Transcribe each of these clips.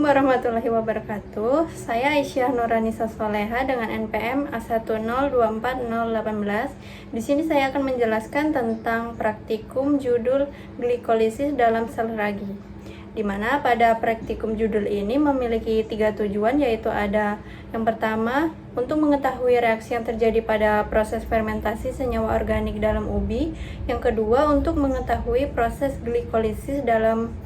Assalamualaikum warahmatullahi wabarakatuh. Saya Aisyah Nuranisa Soleha dengan NPM A1024018. Di sini saya akan menjelaskan tentang praktikum judul glikolisis dalam sel ragi. Di mana pada praktikum judul ini memiliki 3 tujuan, yaitu ada yang pertama untuk mengetahui reaksi yang terjadi pada proses fermentasi senyawa organik dalam ubi. Yang kedua untuk mengetahui proses glikolisis dalam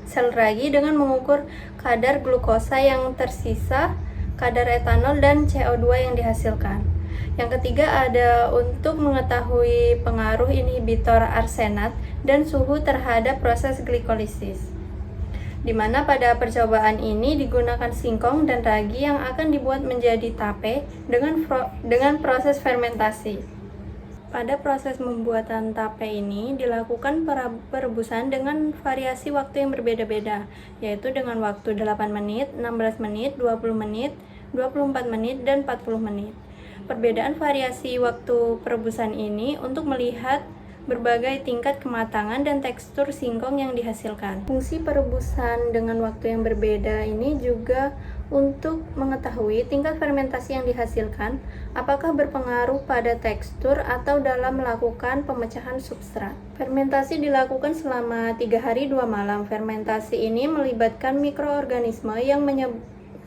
sel ragi dengan mengukur kadar glukosa yang tersisa, kadar etanol, dan CO2 yang dihasilkan. Yang ketiga ada untuk mengetahui pengaruh inhibitor arsenat dan suhu terhadap proses glikolisis. Di mana pada percobaan ini digunakan singkong dan ragi yang akan dibuat menjadi tape dengan proses fermentasi. Pada proses pembuatan tape ini dilakukan perebusan dengan variasi waktu yang berbeda-beda, yaitu dengan waktu 8 menit, 16 menit, 20 menit, 24 menit, dan 40 menit. Perbedaan variasi waktu perebusan ini untuk melihat berbagai tingkat kematangan dan tekstur singkong yang dihasilkan. Fungsi perebusan dengan waktu yang berbeda ini juga untuk mengetahui tingkat fermentasi yang dihasilkan, apakah berpengaruh pada tekstur atau dalam melakukan pemecahan substrat. Fermentasi dilakukan selama 3 hari 2 malam. Fermentasi ini melibatkan mikroorganisme yang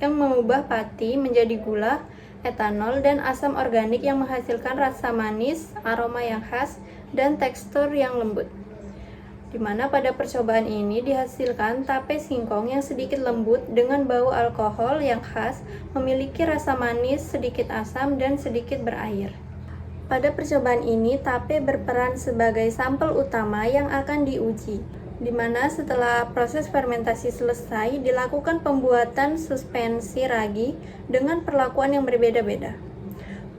mengubah pati menjadi gula, etanol, dan asam organik yang menghasilkan rasa manis, aroma yang khas, dan tekstur yang lembut. Di mana pada percobaan ini dihasilkan tape singkong yang sedikit lembut dengan bau alkohol yang khas, memiliki rasa manis, sedikit asam, dan sedikit berair. Pada percobaan ini, tape berperan sebagai sampel utama yang akan diuji, di mana setelah proses fermentasi selesai, dilakukan pembuatan suspensi ragi dengan perlakuan yang berbeda-beda.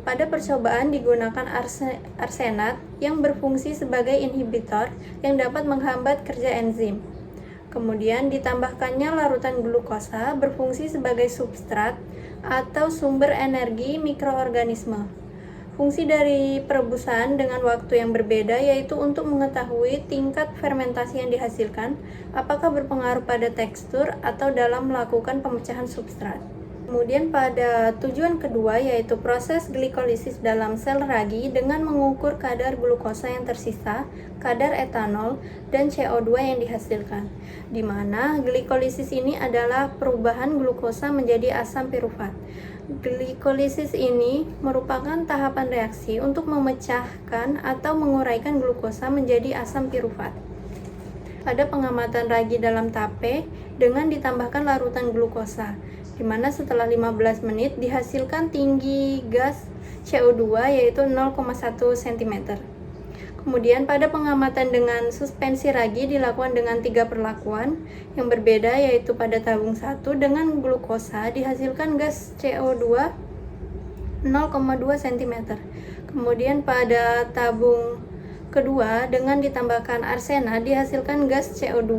Pada percobaan digunakan arsenat yang berfungsi sebagai inhibitor yang dapat menghambat kerja enzim. Kemudian ditambahkannya larutan glukosa berfungsi sebagai substrat atau sumber energi mikroorganisme. Fungsi dari perebusan dengan waktu yang berbeda yaitu untuk mengetahui tingkat fermentasi yang dihasilkan, apakah berpengaruh pada tekstur atau dalam melakukan pemecahan substrat. Kemudian pada tujuan kedua yaitu proses glikolisis dalam sel ragi dengan mengukur kadar glukosa yang tersisa, kadar etanol, dan CO2 yang dihasilkan. Di mana glikolisis ini adalah perubahan glukosa menjadi asam pirufat. Glikolisis ini merupakan tahapan reaksi untuk memecahkan atau menguraikan glukosa menjadi asam pirufat. Pada pengamatan ragi dalam tape dengan ditambahkan larutan glukosa, di mana setelah 15 menit dihasilkan tinggi gas CO2 yaitu 0,1 cm. Kemudian pada pengamatan dengan suspensi ragi dilakukan dengan 3 perlakuan yang berbeda, yaitu pada tabung 1 dengan glukosa dihasilkan gas CO2 0,2 cm. Kemudian pada tabung kedua dengan ditambahkan arsenat dihasilkan gas CO2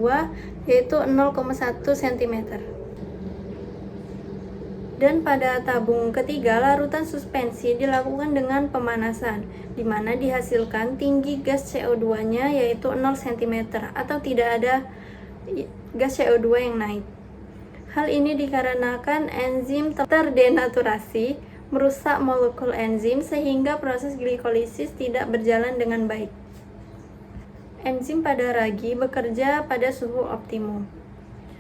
yaitu 0,1 cm. Dan pada tabung ketiga, larutan suspensi dilakukan dengan pemanasan, di mana dihasilkan tinggi gas CO2-nya yaitu 0 cm atau tidak ada gas CO2 yang naik. Hal ini dikarenakan enzim terdenaturasi, merusak molekul enzim sehingga proses glikolisis tidak berjalan dengan baik. Enzim pada ragi bekerja pada suhu optimum.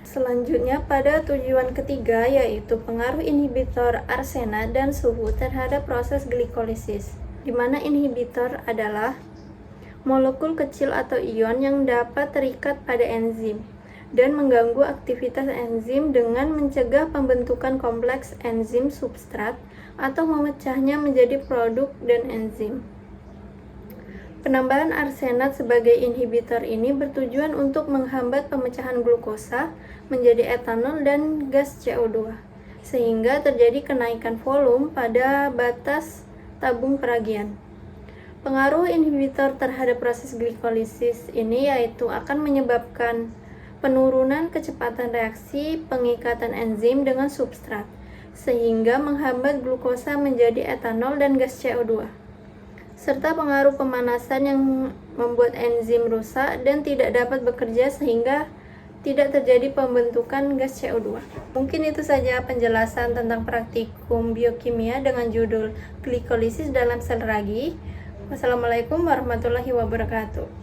Selanjutnya pada tujuan ketiga yaitu pengaruh inhibitor arsenat dan suhu terhadap proses glikolisis, di mana inhibitor adalah molekul kecil atau ion yang dapat terikat pada enzim dan mengganggu aktivitas enzim dengan mencegah pembentukan kompleks enzim substrat atau memecahnya menjadi produk dan enzim. Penambahan arsenat sebagai inhibitor ini bertujuan untuk menghambat pemecahan glukosa menjadi etanol dan gas CO2, sehingga terjadi kenaikan volume pada batas tabung peragian. Pengaruh inhibitor terhadap proses glikolisis ini yaitu akan menyebabkan penurunan kecepatan reaksi pengikatan enzim dengan substrat, sehingga menghambat glukosa menjadi etanol dan gas CO2. serta pengaruh pemanasan yang membuat enzim rusak dan tidak dapat bekerja sehingga tidak terjadi pembentukan gas CO2. Mungkin itu saja penjelasan tentang praktikum biokimia dengan judul glikolisis dalam sel ragi. Wassalamualaikum warahmatullahi wabarakatuh.